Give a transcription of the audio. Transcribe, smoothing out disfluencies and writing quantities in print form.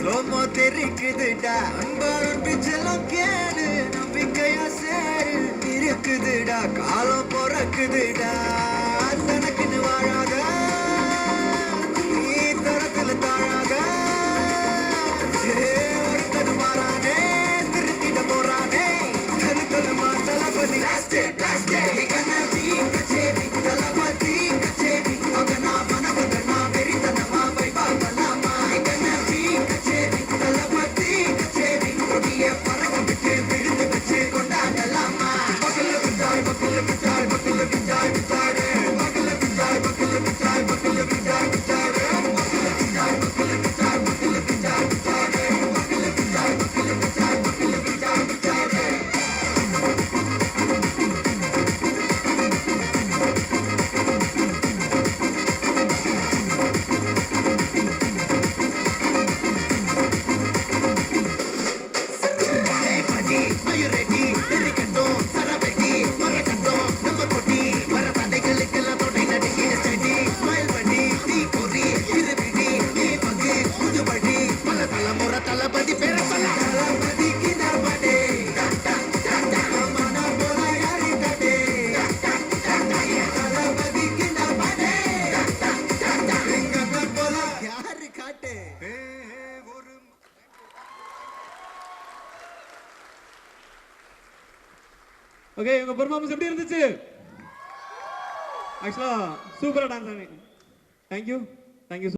சோமோ தெரிக்குதுடா அன்பாலும் பிச்செல்லாம் கேடு நம்பிக்கையா சேரு இருக்குதுடா காலம் பிறக்குதுடா தனக்குன்னு வாழாத நீ தரத்துல தாழாத ஒருத்தது மாறானே திருத்திட போறானே தனக்குமா தளபதி ஓகே உங்க பெர்ஃபார்மன்ஸ் எப்படி இருந்துச்சு? ஆக்சுவலா சூப்பரா டான்ஸ் ஆனீங்க. தேங்க்யூ.